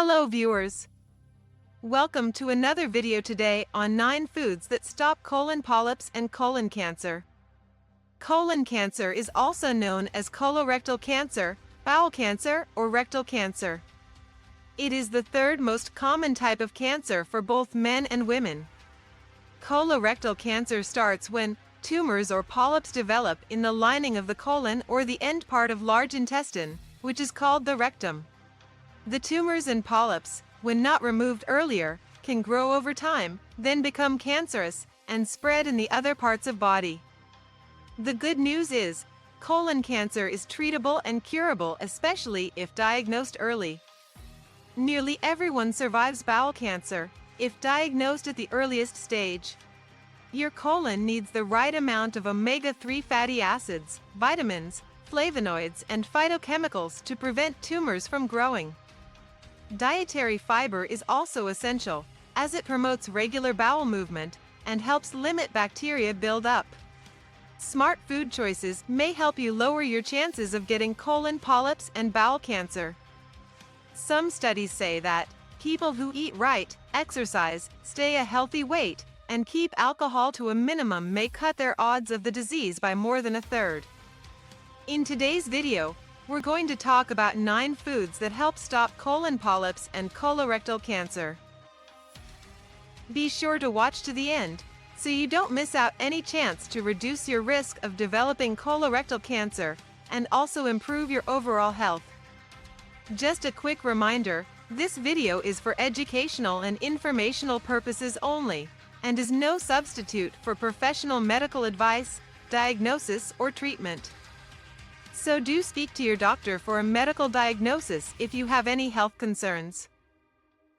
Hello viewers! Welcome to another video today on 9 foods that stop colon polyps and colon cancer. Colon cancer is also known as colorectal cancer, bowel cancer, or rectal cancer. It is the third most common type of cancer for both men and women. Colorectal cancer starts when tumors or polyps develop in the lining of the colon or the end part of large intestine, which is called the rectum. The tumors and polyps, when not removed earlier, can grow over time, then become cancerous, and spread in the other parts of body. The good news is, colon cancer is treatable and curable, especially if diagnosed early. Nearly everyone survives bowel cancer, if diagnosed at the earliest stage. Your colon needs the right amount of omega-3 fatty acids, vitamins, flavonoids, and phytochemicals to prevent tumors from growing. Dietary fiber is also essential, as it promotes regular bowel movement and helps limit bacteria build-up. Smart food choices may help you lower your chances of getting colon polyps and bowel cancer. Some studies say that people who eat right, exercise, stay a healthy weight, and keep alcohol to a minimum may cut their odds of the disease by more than a third. In today's video, we're going to talk about 9 foods that help stop colon polyps and colorectal cancer. Be sure to watch to the end, so you don't miss out any chance to reduce your risk of developing colorectal cancer and also improve your overall health. Just a quick reminder, this video is for educational and informational purposes only, and is no substitute for professional medical advice, diagnosis, or treatment. So do speak to your doctor for a medical diagnosis if you have any health concerns.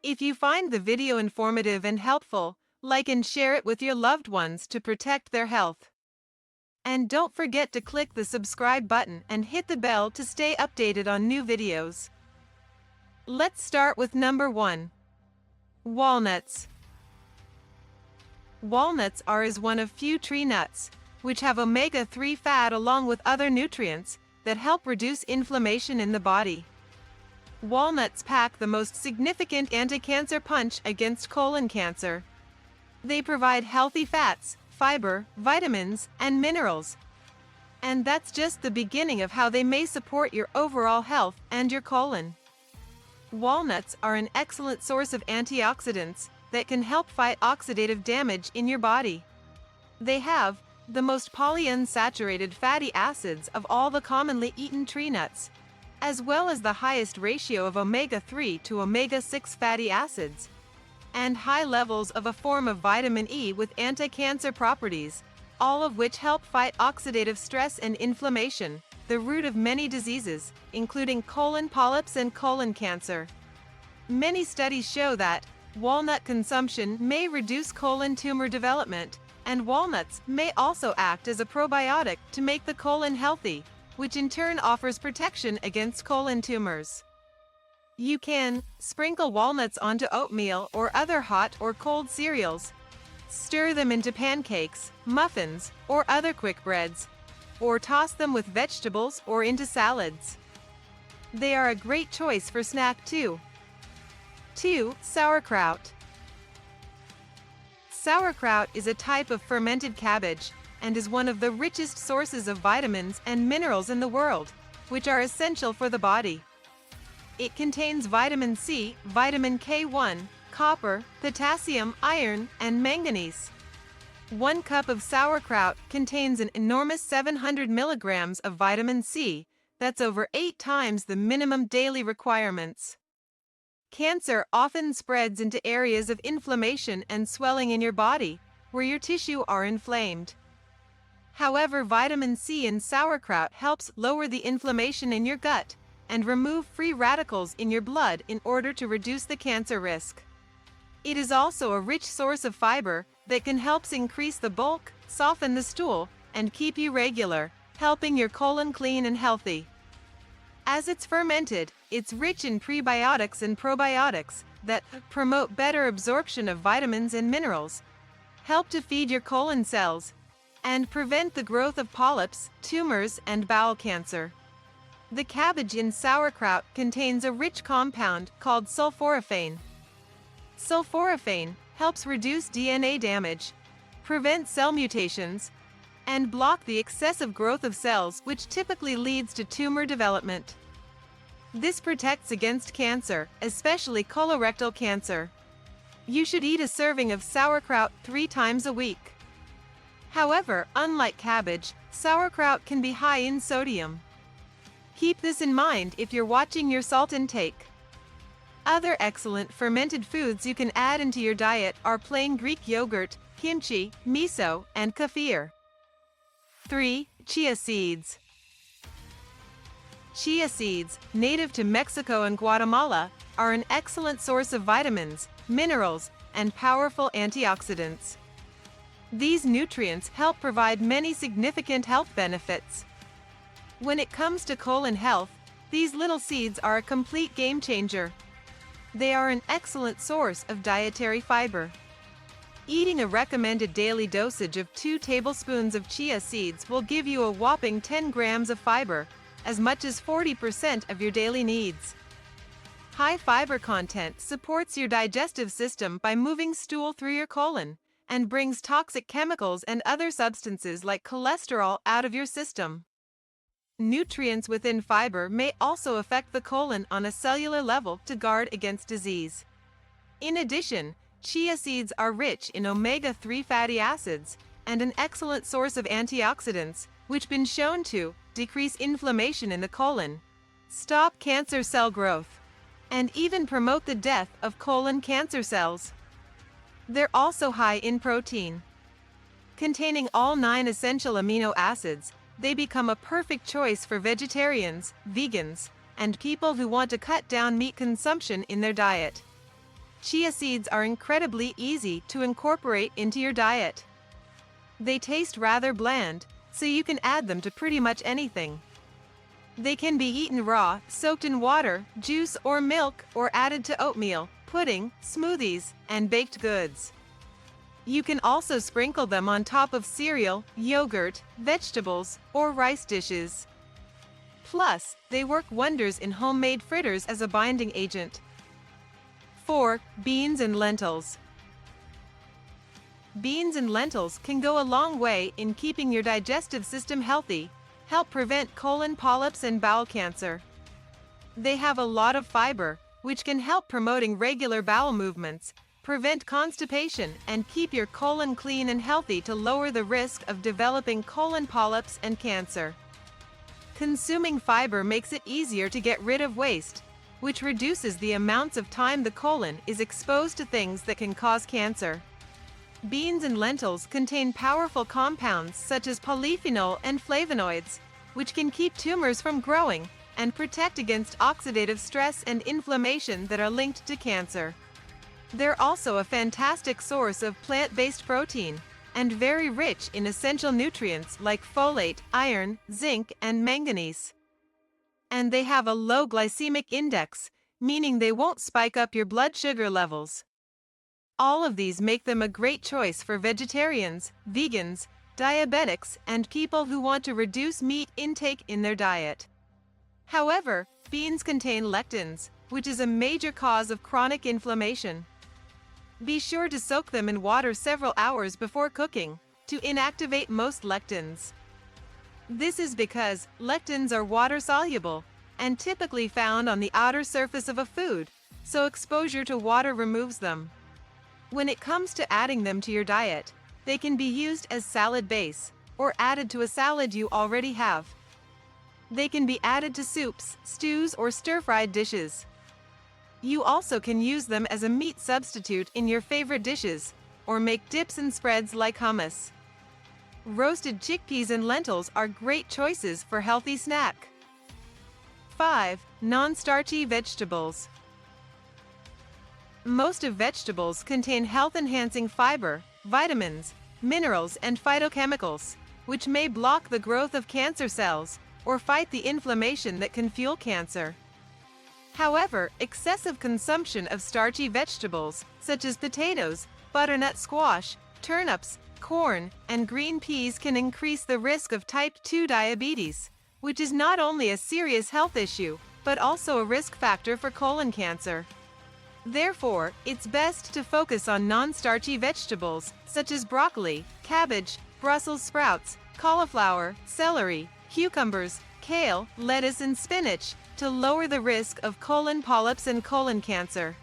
If you find the video informative and helpful, like and share it with your loved ones to protect their health. And don't forget to click the subscribe button and hit the bell to stay updated on new videos. Let's start with number 1. Walnuts. Walnuts are one of few tree nuts, which have omega-3 fat along with other nutrients that help reduce inflammation in the body. Walnuts pack the most significant anti-cancer punch against colon cancer. They provide healthy fats, fiber, vitamins, and minerals. And that's just the beginning of how they may support your overall health and your colon. Walnuts are an excellent source of antioxidants that can help fight oxidative damage in your body. They have the most polyunsaturated fatty acids of all the commonly eaten tree nuts, as well as the highest ratio of omega-3 to omega-6 fatty acids, and high levels of a form of vitamin E with anti-cancer properties, all of which help fight oxidative stress and inflammation, the root of many diseases, including colon polyps and colon cancer. Many studies show that walnut consumption may reduce colon tumor development, and walnuts may also act as a probiotic to make the colon healthy, which in turn offers protection against colon tumors. You can sprinkle walnuts onto oatmeal or other hot or cold cereals. Stir them into pancakes, muffins, or other quick breads, or toss them with vegetables or into salads. They are a great choice for snack too. 2. Sauerkraut. Sauerkraut is a type of fermented cabbage and is one of the richest sources of vitamins and minerals in the world, which are essential for the body. It contains vitamin C, vitamin K1, copper, potassium, iron, and manganese. 1 cup of sauerkraut contains an enormous 700 milligrams of vitamin C. That's over 8 times the minimum daily requirements. Cancer often spreads into areas of inflammation and swelling in your body, where your tissue are inflamed. However, vitamin C in sauerkraut helps lower the inflammation in your gut and remove free radicals in your blood in order to reduce the cancer risk. It is also a rich source of fiber that can help increase the bulk, soften the stool, and keep you regular, helping your colon clean and healthy. As it's fermented, it's rich in prebiotics and probiotics that promote better absorption of vitamins and minerals, help to feed your colon cells, and prevent the growth of polyps, tumors, and bowel cancer. The cabbage in sauerkraut contains a rich compound called sulforaphane. Sulforaphane helps reduce DNA damage, prevent cell mutations, and block the excessive growth of cells, which typically leads to tumor development. This protects against cancer, especially colorectal cancer. You should eat a serving of sauerkraut 3 times a week. However, unlike cabbage, sauerkraut can be high in sodium. Keep this in mind if you're watching your salt intake. Other excellent fermented foods you can add into your diet are plain Greek yogurt, kimchi, miso, and kefir. 3. Chia seeds. Chia seeds, native to Mexico and Guatemala, are an excellent source of vitamins, minerals, and powerful antioxidants. These nutrients help provide many significant health benefits. When it comes to colon health, these little seeds are a complete game changer. They are an excellent source of dietary fiber. Eating a recommended daily dosage of 2 tablespoons of chia seeds will give you a whopping 10 grams of fiber, as much as 40% of your daily needs. High fiber content supports your digestive system by moving stool through your colon and brings toxic chemicals and other substances like cholesterol out of your system. Nutrients within fiber may also affect the colon on a cellular level to guard against disease. In addition, chia seeds are rich in omega-3 fatty acids and an excellent source of antioxidants, which been shown to decrease inflammation in the colon, stop cancer cell growth, and even promote the death of colon cancer cells. They're also high in protein. Containing all 9 essential amino acids, they become a perfect choice for vegetarians, vegans, and people who want to cut down meat consumption in their diet. Chia seeds are incredibly easy to incorporate into your diet. They taste rather bland, so you can add them to pretty much anything. They can be eaten raw, soaked in water, juice, or milk, or added to oatmeal, pudding, smoothies, and baked goods. You can also sprinkle them on top of cereal, yogurt, vegetables, or rice dishes. Plus, they work wonders in homemade fritters as a binding agent. 4. Beans and lentils. Beans and lentils can go a long way in keeping your digestive system healthy, help prevent colon polyps and bowel cancer. They have a lot of fiber, which can help promoting regular bowel movements, prevent constipation, and keep your colon clean and healthy to lower the risk of developing colon polyps and cancer. Consuming fiber makes it easier to get rid of waste, which reduces the amounts of time the colon is exposed to things that can cause cancer. Beans and lentils contain powerful compounds such as polyphenol and flavonoids, which can keep tumors from growing and protect against oxidative stress and inflammation that are linked to cancer. They're also a fantastic source of plant-based protein and very rich in essential nutrients like folate, iron, zinc, and manganese. And they have a low glycemic index, meaning they won't spike up your blood sugar levels. All of these make them a great choice for vegetarians, vegans, diabetics, and people who want to reduce meat intake in their diet. However, beans contain lectins, which is a major cause of chronic inflammation. Be sure to soak them in water several hours before cooking to inactivate most lectins. This is because lectins are water-soluble and typically found on the outer surface of a food, so exposure to water removes them. When it comes to adding them to your diet, they can be used as salad base or added to a salad you already have. They can be added to soups, stews, or stir-fried dishes. You also can use them as a meat substitute in your favorite dishes, or make dips and spreads like hummus. Roasted chickpeas and lentils are great choices for healthy snack. 5. Non-starchy vegetables. Most of vegetables contain health-enhancing fiber, vitamins, minerals, and phytochemicals, which may block the growth of cancer cells or fight the inflammation that can fuel cancer. However, excessive consumption of starchy vegetables, such as potatoes, butternut squash, turnips, corn, and green peas can increase the risk of type 2 diabetes, which is not only a serious health issue, but also a risk factor for colon cancer. Therefore, it's best to focus on non-starchy vegetables, such as broccoli, cabbage, Brussels sprouts, cauliflower, celery, cucumbers, kale, lettuce and spinach, to lower the risk of colon polyps and colon cancer.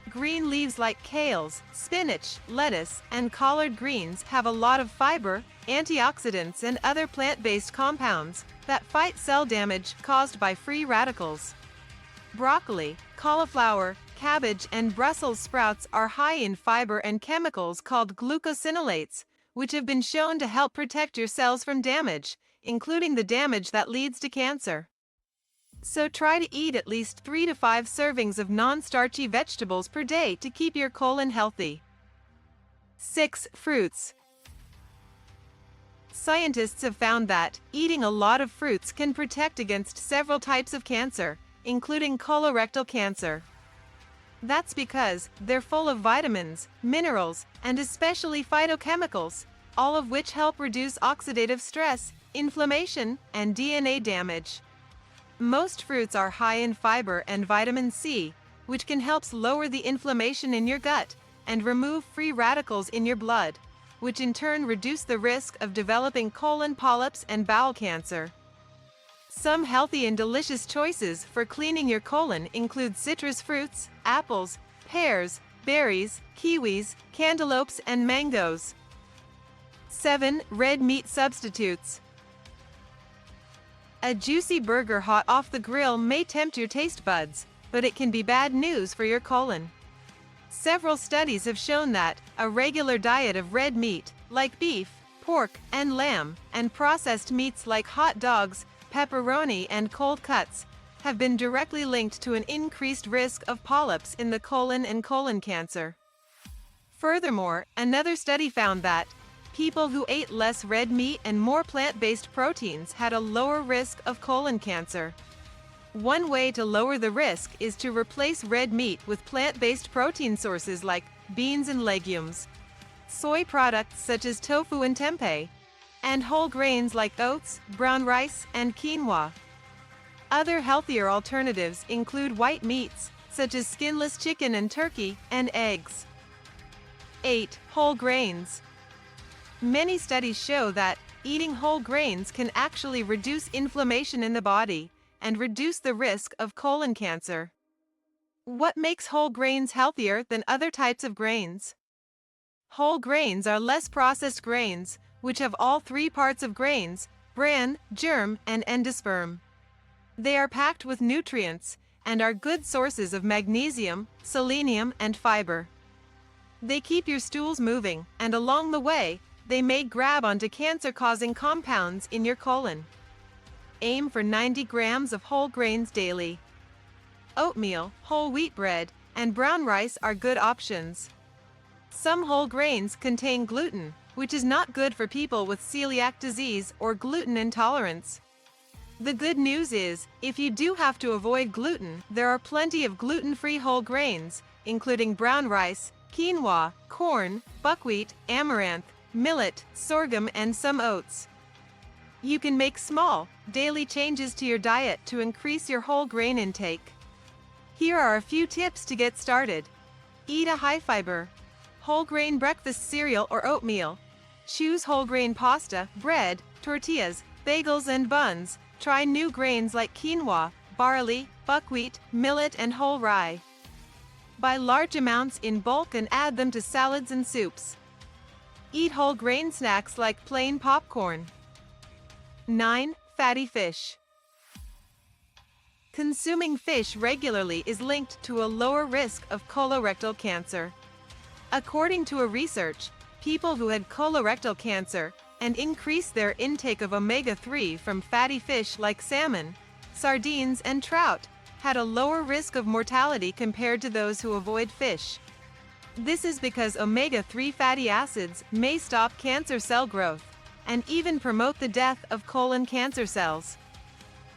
Green leaves like kales, spinach, lettuce, and collard greens have a lot of fiber, antioxidants and other plant-based compounds that fight cell damage caused by free radicals. Broccoli, cauliflower, cabbage and Brussels sprouts are high in fiber and chemicals called glucosinolates, which have been shown to help protect your cells from damage, including the damage that leads to cancer. So try to eat at least 3 to 5 servings of non-starchy vegetables per day to keep your colon healthy. 6. Fruits. Scientists have found that eating a lot of fruits can protect against several types of cancer, including colorectal cancer. That's because they're full of vitamins, minerals, and especially phytochemicals, all of which help reduce oxidative stress, inflammation, and DNA damage. Most fruits are high in fiber and vitamin C, which can help lower the inflammation in your gut and remove free radicals in your blood, which in turn reduce the risk of developing colon polyps and bowel cancer. Some healthy and delicious choices for cleaning your colon include citrus fruits, apples, pears, berries, kiwis, cantaloupes, and mangoes. 7. Red meat substitutes. A juicy burger hot off the grill may tempt your taste buds, but it can be bad news for your colon. Several studies have shown that a regular diet of red meat, like beef, pork, and lamb, and processed meats like hot dogs, pepperoni, and cold cuts, have been directly linked to an increased risk of polyps in the colon and colon cancer. Furthermore, another study found that people who ate less red meat and more plant-based proteins had a lower risk of colon cancer. One way to lower the risk is to replace red meat with plant-based protein sources like beans and legumes, soy products such as tofu and tempeh, and whole grains like oats, brown rice, and quinoa. Other healthier alternatives include white meats, such as skinless chicken and turkey, and eggs. 8. Whole grains. Many studies show that eating whole grains can actually reduce inflammation in the body and reduce the risk of colon cancer. What makes whole grains healthier than other types of grains? Whole grains are less processed grains, which have all 3 parts of grains: bran, germ, and endosperm. They are packed with nutrients and are good sources of magnesium, selenium, and fiber. They keep your stools moving, and along the way, they may grab onto cancer-causing compounds in your colon. Aim for 90 grams of whole grains daily. Oatmeal, whole wheat bread, and brown rice are good options. Some whole grains contain gluten, which is not good for people with celiac disease or gluten intolerance. The good news is, if you do have to avoid gluten, there are plenty of gluten-free whole grains, including brown rice, quinoa, corn, buckwheat, amaranth, millet, sorghum, and some oats. You can make small, daily changes to your diet to increase your whole grain intake. Here are a few tips to get started. Eat a high-fiber, whole grain breakfast cereal or oatmeal. Choose whole grain pasta, bread, tortillas, bagels, and buns. Try new grains like quinoa, barley, buckwheat, millet, and whole rye. Buy large amounts in bulk and add them to salads and soups. Eat whole grain snacks like plain popcorn. 9. Fatty fish. Consuming fish regularly is linked to a lower risk of colorectal cancer. According to a research, people who had colorectal cancer and increased their intake of omega-3 from fatty fish like salmon, sardines, and trout had a lower risk of mortality compared to those who avoid fish. This is because omega-3 fatty acids may stop cancer cell growth and even promote the death of colon cancer cells.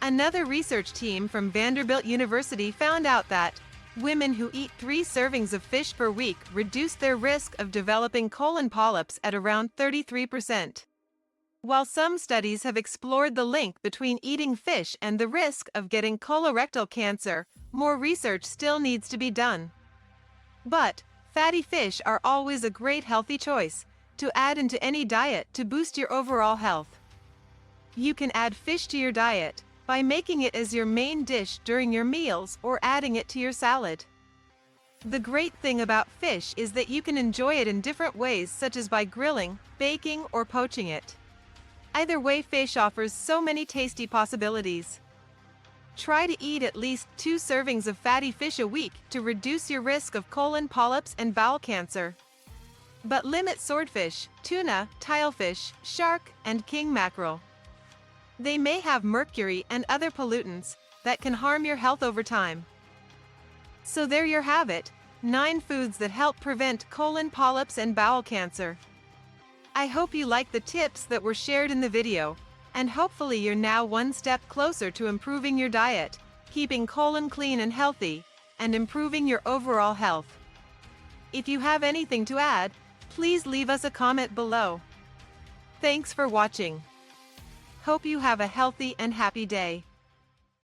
Another research team from Vanderbilt University found out that women who eat 3 servings of fish per week reduce their risk of developing colon polyps at around 33%. While some studies have explored the link between eating fish and the risk of getting colorectal cancer, more research still needs to be done. But fatty fish are always a great healthy choice to add into any diet to boost your overall health. You can add fish to your diet by making it as your main dish during your meals or adding it to your salad. The great thing about fish is that you can enjoy it in different ways, such as by grilling, baking, or poaching it. Either way, fish offers so many tasty possibilities. Try to eat at least 2 servings of fatty fish a week to reduce your risk of colon polyps and bowel cancer. But limit swordfish, tuna, tilefish, shark, and king mackerel. They may have mercury and other pollutants that can harm your health over time. So there you have it, 9 foods that help prevent colon polyps and bowel cancer. I hope you liked the tips that were shared in the video, and hopefully you're now one step closer to improving your diet, keeping colon clean and healthy, and improving your overall health. If you have anything to add, please leave us a comment below. Thanks for watching. Hope you have a healthy and happy day.